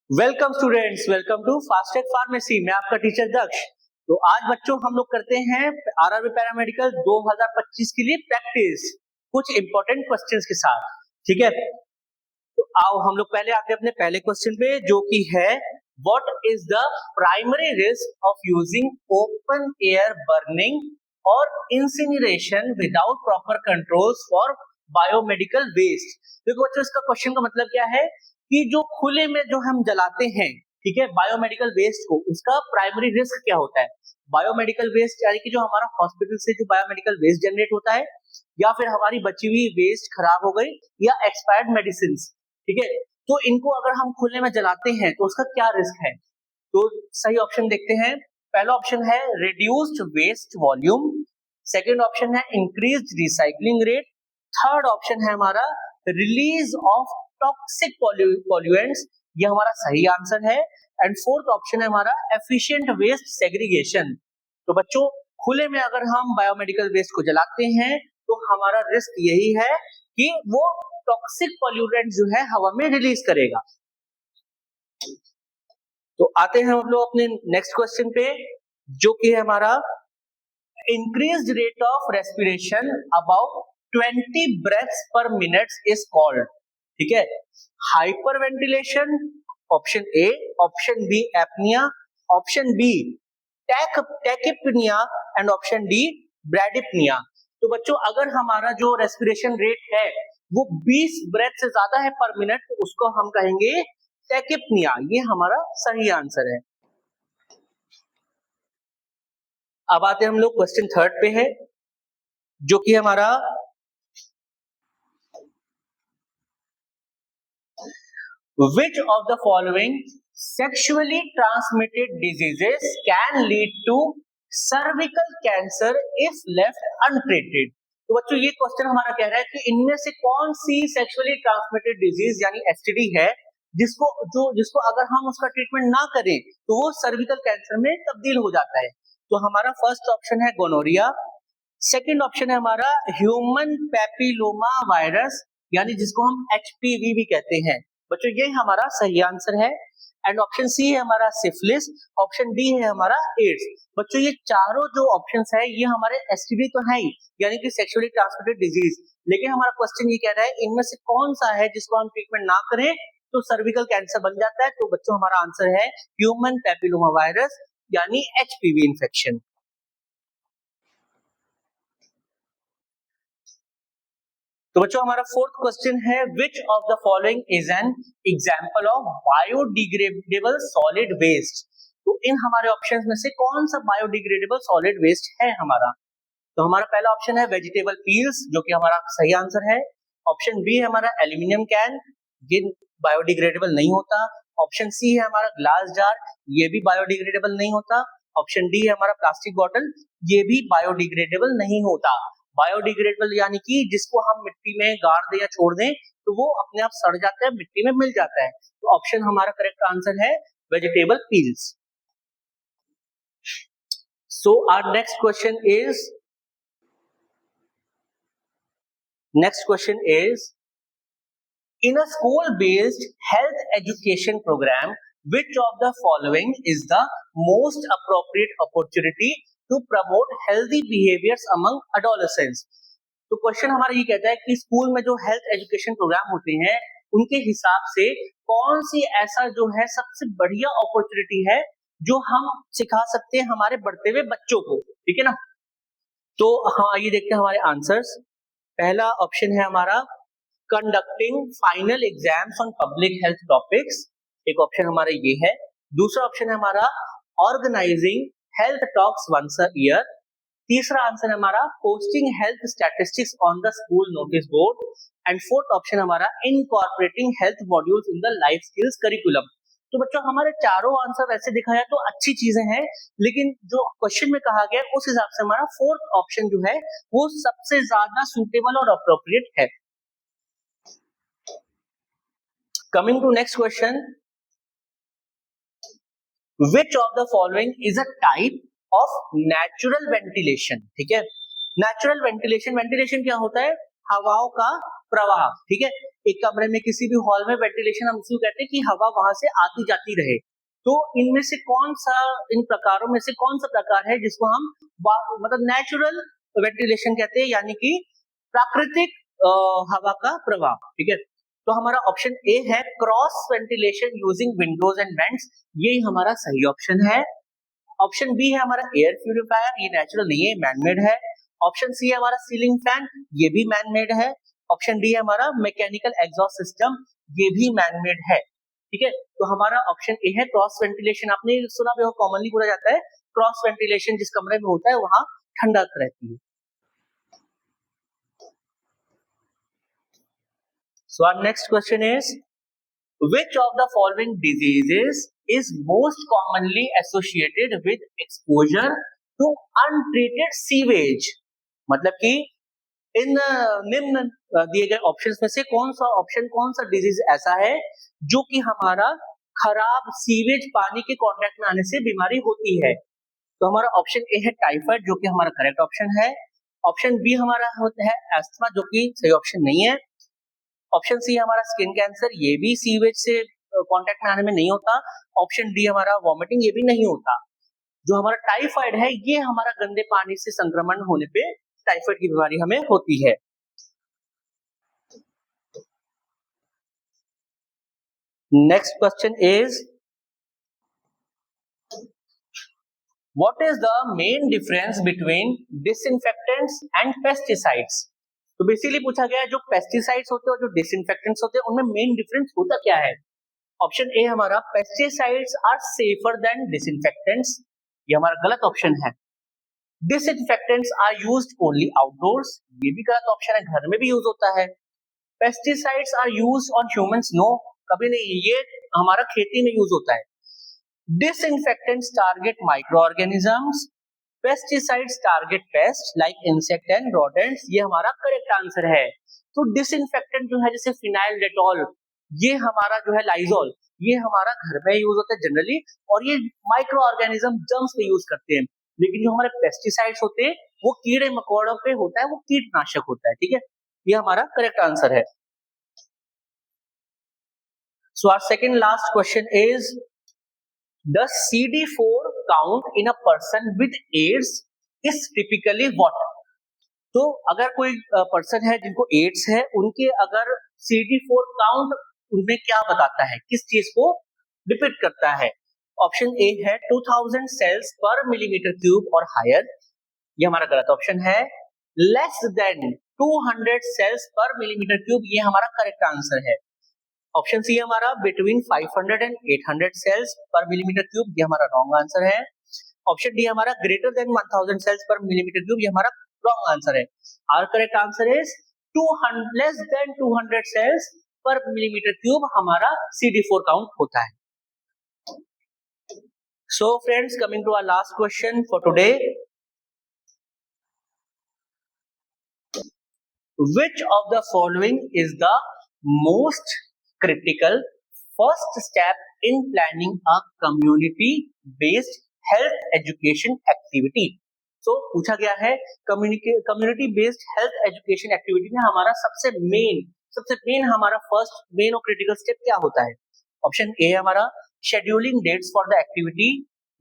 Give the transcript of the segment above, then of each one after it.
Welcome students, welcome to Fastech pharmacy. मैं आपका teacher दक्ष। तो आज बच्चों हम लोग करते हैं आरआरबी पैरामेडिकल 2025 के लिए प्रैक्टिस कुछ इंपॉर्टेंट क्वेश्चंस के साथ। ठीक है, तो आओ हम लोग पहले आते हैं अपने पहले क्वेश्चन पे, जो कि है what is the primary risk of using open air burning और incineration without proper controls for biomedical waste. देखो बच्चों, इसका क्वेश्चन का मतलब क्या है कि जो खुले में जो हम जलाते हैं, ठीक है, बायोमेडिकल वेस्ट को, उसका प्राइमरी रिस्क क्या होता है। बायोमेडिकल वेस्ट यानी कि जो हमारा हॉस्पिटल से जो बायोमेडिकल वेस्ट जनरेट होता है, या फिर हमारी बची हुई वेस्ट खराब हो गई, या एक्सपायर्ड मेडिसिन, ठीक है, तो इनको अगर हम खुले में जलाते हैं तो उसका क्या रिस्क है। तो सही ऑप्शन देखते हैं। पहला ऑप्शन है reduced waste volume, second option है increased recycling rate, third option है हमारा रिलीज ऑफ टॉक्सिक पॉल्यूएंट्स, ये हमारा सही आंसर है। एंड फोर्थ ऑप्शन है हमारा एफिशिएंट वेस्ट सेग्रीगेशन। तो बच्चों, खुले में अगर हम बायोमेडिकल वेस्ट को जलाते हैं तो हमारा रिस्क यही है कि वो टॉक्सिक पॉल्यूएंट जो है हवा में रिलीज करेगा। तो आते हैं हम लोग अपने नेक्स्ट क्वेश्चन पे, जो कि है हमारा increased rate of respiration about 20 breaths per minute is called, ठीक है, hyperventilation, option A, option B apnoea, option B tachypnoea and option D bradypnoea. तो बच्चों, अगर हमारा जो रेस्पिरेशन रेट है वो 20 ब्रेथ से ज्यादा है पर मिनट, तो उसको हम कहेंगे टैकिपनिया। ये हमारा सही आंसर है। अब आते हैं हम लोग क्वेश्चन थर्ड पे है, जो कि हमारा Which of the following sexually transmitted diseases can lead to cervical cancer if left untreated? तो बच्चों, ये क्वेश्चन हमारा कह रहा है कि इनमें से कौन सी सेक्सुअली ट्रांसमिटेड डिजीज यानी एसटीडी है जिसको अगर हम उसका ट्रीटमेंट ना करें तो वो सर्विकल कैंसर में तब्दील हो जाता है। तो हमारा फर्स्ट ऑप्शन है गोनोरिया, सेकेंड ऑप्शन है हमारा ह्यूमन पैपिलोमा वायरस, यानी जिसको हम एचपीवी भी कहते हैं। बच्चों, ये हमारा सही आंसर है। एंड ऑप्शन सी है हमारा सिफिलिस, ऑप्शन डी है हमारा एड्स। बच्चों, ये चारों जो ऑप्शंस है ये हमारे एसटीडी तो है ही, यानी कि सेक्सुअली ट्रांसमिटेड डिजीज, लेकिन हमारा क्वेश्चन ये कह रहा है इनमें से कौन सा है जिसको हम ट्रीटमेंट ना करें तो सर्विकल कैंसर बन जाता है। तो बच्चों, हमारा आंसर है ह्यूमन पैपिलोमा वायरस यानी एचपीवी इंफेक्शन। तो बच्चों, हमारा फोर्थ क्वेश्चन है which of the following is an example of biodegradable solid waste. तो इन हमारे ऑप्शंस में से कौन सा बायोडिग्रेडेबल सॉलिड वेस्ट है हमारा। तो हमारा पहला ऑप्शन है वेजिटेबल पील्स, जो कि हमारा सही आंसर है। ऑप्शन बी है हमारा एल्यूमिनियम कैन, ये बायोडिग्रेडेबल नहीं होता। ऑप्शन सी है हमारा ग्लास जार, ये भी बायोडिग्रेडेबल नहीं होता। ऑप्शन डी है हमारा प्लास्टिक बॉटल, ये भी बायोडिग्रेडेबल नहीं होता। बायोडिग्रेडेबल यानी कि जिसको हम मिट्टी में गाड़ दें या छोड़ दें तो वो अपने आप सड़ जाता है, मिट्टी में मिल जाता है। तो ऑप्शन हमारा करेक्ट आंसर है vegetable peels. So our next question is in a school based health education program, which of the following is the most appropriate opportunity to promote healthy behaviors among adolescents? तो question हमारा ये कहता है कि school में जो health education programme होते हैं उनके हिसाब से कौन सी ऐसा जो है सबसे बढ़िया अपॉर्चुनिटी है जो हम सिखा सकते हैं हमारे बढ़ते हुए बच्चों को, ठीक है ना। तो हाँ, ये देखते हैं हमारे आंसर्स। पहला ऑप्शन है हमारा conducting final exams on public health topics, एक ऑप्शन हमारा ये है। दूसरा ऑप्शन है हमारा organising health talks once a year. तीसरा आंसर है हमारा posting health statistics on the school notice board. And fourth option हमारा incorporating health modules in the life skills curriculum. तो बच्चों, हमारे चारों आंसर वैसे देखा जाए तो अच्छी चीजें हैं, लेकिन जो क्वेश्चन में कहा गया उस हिसाब से हमारा फोर्थ ऑप्शन जो है वो सबसे ज्यादा सूटेबल और अप्रोप्रिएट है। Coming to next question, which of the following is a type of natural ventilation? ठीक है, नेचुरल वेंटिलेशन क्या होता है, हवाओं का प्रवाह, ठीक है। एक कमरे में किसी भी हॉल में वेंटिलेशन हम इसको कहते हैं कि हवा वहां से आती जाती रहे। तो इनमें से कौन सा, इन प्रकारों में से कौन सा प्रकार है जिसको हम मतलब नेचुरल वेंटिलेशन कहते हैं, यानी कि प्राकृतिक हवा का प्रवाह, ठीक है। तो हमारा ऑप्शन ए है cross ventilation using Windows and vents, ये हमारा सही ऑप्शन है। ऑप्शन बी है हमारा एयर प्यूरिफायर, ये नेचुरल नहीं है, मैनमेड है। ऑप्शन सी है हमारा सीलिंग फैन, ये भी मैनमेड है। ऑप्शन डी है हमारा मैकेनिकल एग्जॉस्ट सिस्टम, ये भी मैनमेड है, ठीक है। तो हमारा ऑप्शन ए है क्रॉस वेंटिलेशन। आपने सुना भी हो, कॉमनली बोला जाता है क्रॉस वेंटिलेशन जिस कमरे में होता है वहां ठंडक रहती है। So our next question is, which of the following diseases is most commonly associated with exposure to untreated sewage? मतलब कि इन निम्न दिए गए ऑप्शंस में से कौन सा डिजीज ऐसा है जो कि हमारा खराब सीवेज पानी के कांटेक्ट में आने से बीमारी होती है। तो हमारा ऑप्शन ए है टाइफाइड, जो कि हमारा करेक्ट ऑप्शन है। ऑप्शन बी हमारा होता है एस्थमा, जो कि सही ऑप्शन नहीं है। ऑप्शन सी हमारा स्किन कैंसर, ये भी सीवेज से कांटेक्ट में आने में नहीं होता। ऑप्शन डी हमारा वॉमिटिंग, ये भी नहीं होता। जो हमारा टाइफाइड है ये हमारा गंदे पानी से संक्रमण होने पे टाइफाइड की बीमारी हमें होती है। Next question is, what is the main difference between disinfectants and pesticides? तो बेसिकली पूछा गया है जो पेस्टिसाइड्स होते हैं और जो डिसइंफेक्टेंट्स होते हैं उनमें मेन डिफरेंस होता क्या है। ऑप्शन ए हमारा pesticides are safer than disinfectants, ये हमारा गलत ऑप्शन है। Disinfectants are used only outdoors, ये भी गलत ऑप्शन है, घर में भी यूज होता है। Pesticides are used on humans, no कभी नहीं, ये हमारा खेती में यूज होता है। Disinfectants target micro organisms, pesticides target pest like insect and rodents, ये हमारा करेक्ट आंसर है। तो डिसइंफेक्टेंट जो है जैसे फिनाइल, डेटॉल, ये हमारा जो है लाइजोल, ये हमारा घर में यूज होता है जनरली, और ये माइक्रो ऑर्गेनिज्म जर्म्स पे यूज करते हैं। लेकिन जो हमारे पेस्टिसाइड्स होते हैं वो कीड़े मकोड़ों पे होता है, वो कीटनाशक होता है, ठीक है। ये हमारा करेक्ट आंसर है। So our second last question is, the CD4 count in a person with AIDS is typically what? तो अगर कोई पर्सन है जिनको एड्स है, उनके अगर CD4 काउंट उनमें क्या बताता है, किस चीज को डिपिक्ट करता है। ऑप्शन ए है 2000 सेल्स पर मिलीमीटर क्यूब और हायर, ये हमारा गलत ऑप्शन है। Less than 200 cells per millimetre cube, ये हमारा करेक्ट आंसर है। ऑप्शन सी हमारा between 500 and 800 cells per millimetre cube, ये हमारा रॉन्ग आंसर है। ऑप्शन डी हमारा greater than 1000 cells per millimetre cube, ये हमारा रॉन्ग आंसर है। Our correct answer is 200 less than 200 cells per millimetre cube हमारा CD4 काउंट होता है। So friends, coming to our last question for today, which of the following is the most critical first step in planning a community based health education activity? So पूछा गया है community based health education activity में हमारा सबसे main हमारा first main और critical step क्या होता है। ऑप्शन ए हमारा scheduling dates for the activity,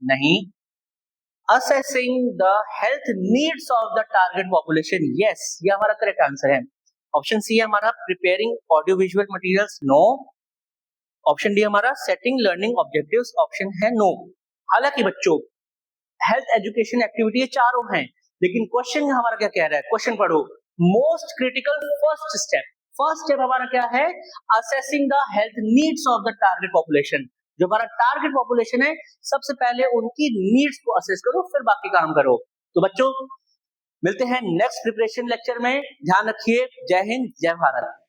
नहीं। Assessing the health needs of the target population, yes, ये हमारा करेक्ट आंसर है। ऑप्शन सी है हमारा preparing audio visual materials, no. Option D हमारा सेटिंग लर्निंग ऑब्जेक्टिव्स, ऑप्शन है no. हालांकि बच्चों हेल्थ एजुकेशन एक्टिविटी ये चारों हैं, लेकिन क्वेश्चन हमारा क्या कह रहा है, क्वेश्चन पढ़ो, मोस्ट क्रिटिकल फर्स्ट स्टेप हमारा क्या है, assessing the health needs of the target population. जो हमारा टारगेट पॉपुलेशन है सबसे पहले उनकी नीड्स को असेस करो, फिर बाकी काम करो। तो बच्चों मिलते हैं नेक्स्ट प्रिपरेशन लेक्चर में, ध्यान रखिए। जय हिंद, जय भारत।